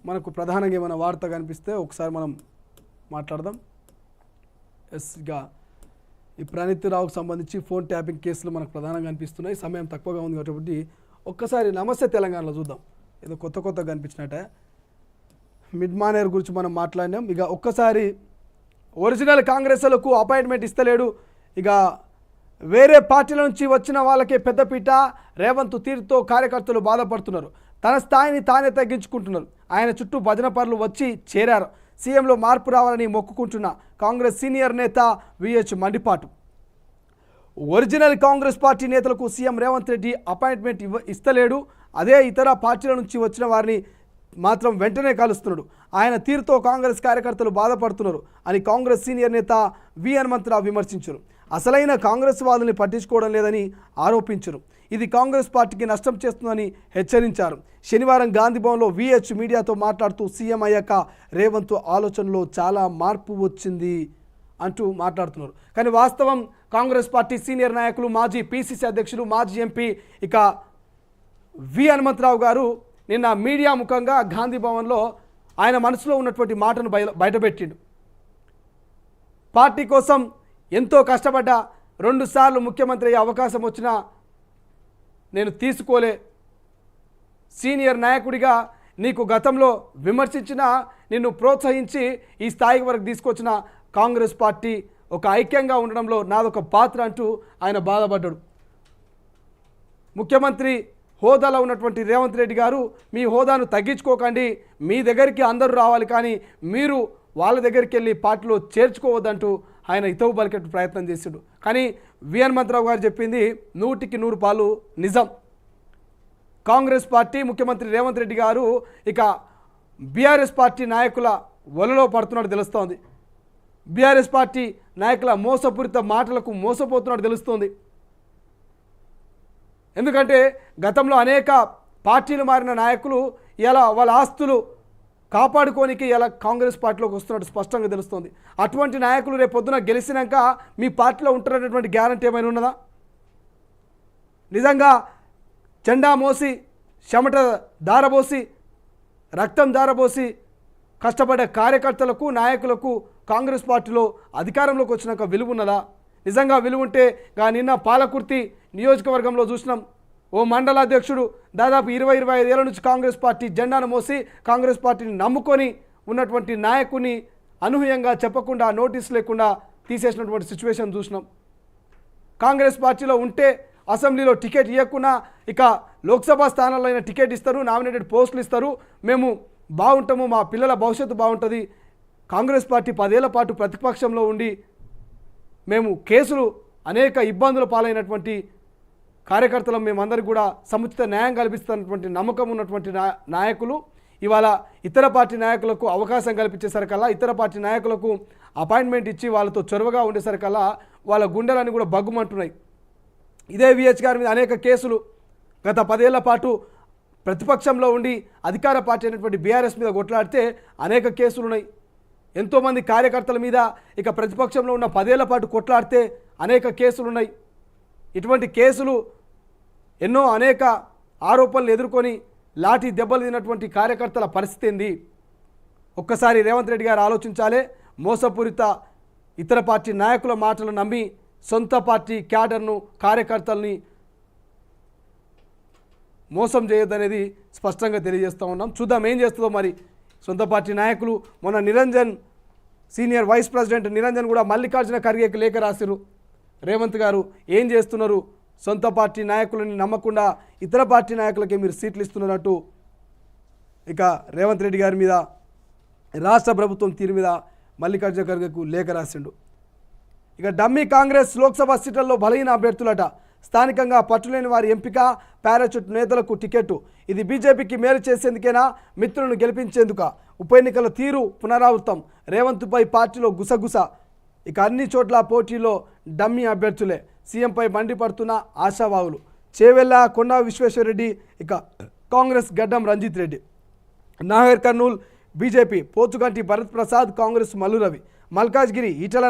మనకు ప్రధానంగా ఏమైనా వార్త కనిపిస్తే ఒకసారి మనం మాట్లాడదాం. ఎస్గా ఈ ప్రణీత్ రావుకు సంబంధించి ఫోన్ ట్యాపింగ్ కేసులు మనకు ప్రధానంగా కనిపిస్తున్నాయి. సమయం తక్కువగా ఉంది కాబట్టి ఒక్కసారి నమస్తే తెలంగాణలో చూద్దాం. ఏదో కొత్త కనిపించినట్టే మిడ్ మానేర్ గురించి మనం మాట్లాడినాం. ఇక ఒక్కసారి ఒరిజినల్ కాంగ్రెస్లకు అపాయింట్మెంట్ ఇస్తలేడు. ఇక వేరే పార్టీల నుంచి వచ్చిన వాళ్ళకే పెద్దపీట. రేవంత్ తీరుతో కార్యకర్తలు బాధపడుతున్నారు. తన స్థాయిని తానే తగ్గించుకుంటున్నారు. ఆయన చుట్టూ భజన పరులు వచ్చి చేరారు. సీఎంలో మార్పు రావాలని మొక్కుకుంటున్న కాంగ్రెస్ సీనియర్ నేత విహెచ్ మండిపాటు. ఒరిజినల్ కాంగ్రెస్ పార్టీ నేతలకు సీఎం రేవంత్ రెడ్డి అపాయింట్మెంట్ ఇస్తలేడు. అదే ఇతర పార్టీల నుంచి వచ్చిన వారిని మాత్రం వెంటనే కలుస్తున్నాడు. ఆయన తీరుతో కాంగ్రెస్ కార్యకర్తలు బాధపడుతున్నారు అని కాంగ్రెస్ సీనియర్ నేత వి హనుమంతరావు విమర్శించారు. అసలైన కాంగ్రెస్ వాదుల్ని పట్టించుకోవడం లేదని ఆరోపించారు. ఇది కాంగ్రెస్ పార్టీకి నష్టం చేస్తుందని హెచ్చరించారు. శనివారం గాంధీభవన్లో విహెచ్ మీడియాతో మాట్లాడుతూ సీఎం అయ్యాక రేవంత్ ఆలోచనలో చాలా మార్పు వచ్చింది అంటూ మాట్లాడుతున్నారు. కానీ వాస్తవం కాంగ్రెస్ పార్టీ సీనియర్ నాయకులు, మాజీ పీసీసీ అధ్యక్షులు, మాజీ ఎంపీ ఇక వి హనుమంతరావు గారు నిన్న మీడియా ముఖంగా గాంధీభవన్లో ఆయన మనసులో ఉన్నటువంటి మాటను బయటపెట్టిండు. పార్టీ కోసం ఎంతో కష్టపడ్డా, 2 సార్లు ముఖ్యమంత్రి అయ్యే అవకాశం వచ్చినా నేను తీసుకోలే. సీనియర్ నాయకుడిగా నీకు గతంలో విమర్శించిన, నిన్ను ప్రోత్సహించి ఈ స్థాయి వరకు తీసుకొచ్చిన కాంగ్రెస్ పార్టీ ఒక ఐక్యంగా ఉండడంలో నాదొక పాత్ర అంటూ ఆయన బాధపడ్డాడు. ముఖ్యమంత్రి హోదాలో ఉన్నటువంటి రేవంత్ రెడ్డి గారు, మీ హోదాను తగ్గించుకోకండి, మీ దగ్గరికి అందరూ రావాలి, కానీ మీరు వాళ్ళ దగ్గరికి వెళ్ళి పార్టీలో చేర్చుకోవద్దంటూ ఆయన హితవు పలికే ప్రయత్నం చేశాడు. కానీ వి హనుమంతరావు గారు చెప్పింది 100కి 100 నిజం. కాంగ్రెస్ పార్టీ, ముఖ్యమంత్రి రేవంత్ రెడ్డి గారు ఇక బీఆర్ఎస్ పార్టీ నాయకుల వలలో పడుతున్నట్టు తెలుస్తోంది. బీఆర్ఎస్ పార్టీ నాయకుల మోసపూరిత మాటలకు మోసపోతున్నట్టు తెలుస్తోంది. ఎందుకంటే గతంలో అనేక పార్టీలు మారిన నాయకులు ఇలా వాళ్ళ ఆస్తులు కాపాడుకోనికి ఇలా కాంగ్రెస్ పార్టీలోకి వస్తున్నట్టు స్పష్టంగా తెలుస్తుంది. అటువంటి నాయకులు రేపు పొద్దున గెలిచినాక మీ పార్టీలో ఉంటారనేటువంటి గ్యారంటీ ఏమైనా ఉన్నదా? నిజంగా జెండా మోసి, చెమట దారబోసి, రక్తం దారబోసి కష్టపడే కార్యకర్తలకు, నాయకులకు కాంగ్రెస్ పార్టీలో అధికారంలోకి వచ్చినాక విలువ ఉన్నదా? నిజంగా విలువ ఉంటే నిన్న పాలకుర్తి నియోజకవర్గంలో చూసినాం. ఓ మండల అధ్యక్షుడు దాదాపు 20-25 ఏళ్ల నుంచి కాంగ్రెస్ పార్టీ జెండాను మోసి కాంగ్రెస్ పార్టీని నమ్ముకొని ఉన్నటువంటి నాయకుని అనూహ్యంగా చెప్పకుండా, నోటీస్ లేకుండా తీసేసినటువంటి సిచ్యువేషన్ చూసినాం. కాంగ్రెస్ పార్టీలో ఉంటే అసెంబ్లీలో టికెట్ ఇవ్వకుండా ఇక లోక్సభ స్థానాల్లో అయినా టికెట్ ఇస్తారు, నామినేటెడ్ పోస్టులు ఇస్తారు, మేము బాగుంటాము, మా పిల్లల భవిష్యత్తు బాగుంటుంది. కాంగ్రెస్ పార్టీ 10 ఏళ్ల పాటు ప్రతిపక్షంలో ఉండి మేము కేసులు, అనేక ఇబ్బందుల పాలైనటువంటి కార్యకర్తలు, మేమందరికీ కూడా సముచిత న్యాయం కల్పిస్తున్నటువంటి నమ్మకం ఉన్నటువంటి నాయకులు ఇవాళ ఇతర పార్టీ నాయకులకు అవకాశం కల్పించేసరికల్లా, ఇతర పార్టీ నాయకులకు అపాయింట్మెంట్ ఇచ్చి వాళ్ళతో చొరవగా ఉండేసరికల్లా వాళ్ళ గుండెలన్నీ కూడా బగ్గుమంటున్నాయి. ఇదే విహెచ్ గారి మీద అనేక కేసులు గత 10 ఏళ్ల పాటు ప్రతిపక్షంలో ఉండి అధికార పార్టీ అయినటువంటి బీఆర్ఎస్ మీద కొట్లాడితే అనేక కేసులు ఉన్నాయి. ఎంతోమంది కార్యకర్తల మీద ఇక ప్రతిపక్షంలో ఉన్న 10 ఏళ్ల పాటు కొట్లాడితే అనేక కేసులు ఉన్నాయి. ఇటువంటి కేసులు ఎన్నో అనేక ఆరోపణలు ఎదుర్కొని లాఠీ దెబ్బలు తిన్నటువంటి కార్యకర్తల పరిస్థితి ఏంది? ఒక్కసారి రేవంత్ రెడ్డి గారు ఆలోచించాలి. మోసపూరిత ఇతర పార్టీ నాయకుల మాటలు నమ్మి సొంత పార్టీ క్యాడర్ను, కార్యకర్తల్ని మోసం చేయొద్దనేది స్పష్టంగా తెలియజేస్తూ ఉన్నాం. చూద్దాం ఏం చేస్తుందో మరి సొంత పార్టీ నాయకులు. మొన్న Niranjan, senior vice president Niranjan కూడా మల్లికార్జున ఖర్గేకి లేఖ రాసిరు. రేవంత్ గారు ఏం చేస్తున్నారు, సొంత పార్టీ నాయకులని నమ్మకుండా ఇతర పార్టీ నాయకులకే మీరు సీట్లు ఇస్తున్నట్టు ఇక రేవంత్ రెడ్డి గారి మీద, రాష్ట్ర ప్రభుత్వం తీరు మీద మల్లికార్జున ఖర్గేకు లేఖ రాసిండు. ఇక డమ్మీ కాంగ్రెస్ లోక్సభ సీట్లలో బలహీన అభ్యర్థులట. స్థానికంగా పట్టులేని వారి ఎంపిక, పారాచూట్ నేతలకు టికెట్టు. ఇది బీజేపీకి మేలు చేసేందుకేనా, మిత్రులను గెలిపించేందుక? ఉప ఎన్నికల తీరు పునరావృతం. రేవంత్పై పార్టీలో గుసగుస. ఇక అన్ని చోట్ల పోటీలో డమ్మీ అభ్యర్థులే. సీఎంపై మండిపడుతున్న ఆశావాహులు. చేవెళ్ళ కొండా విశ్వేశ్వరరెడ్డి, ఇక కాంగ్రెస్ గడ్డం రంజిత్ రెడ్డి. నాగర్ కర్నూల్ బీజేపీ పోతుగంటి భరత్ ప్రసాద్, కాంగ్రెస్ మల్లు రవి. మల్కాజ్గిరి ఈటల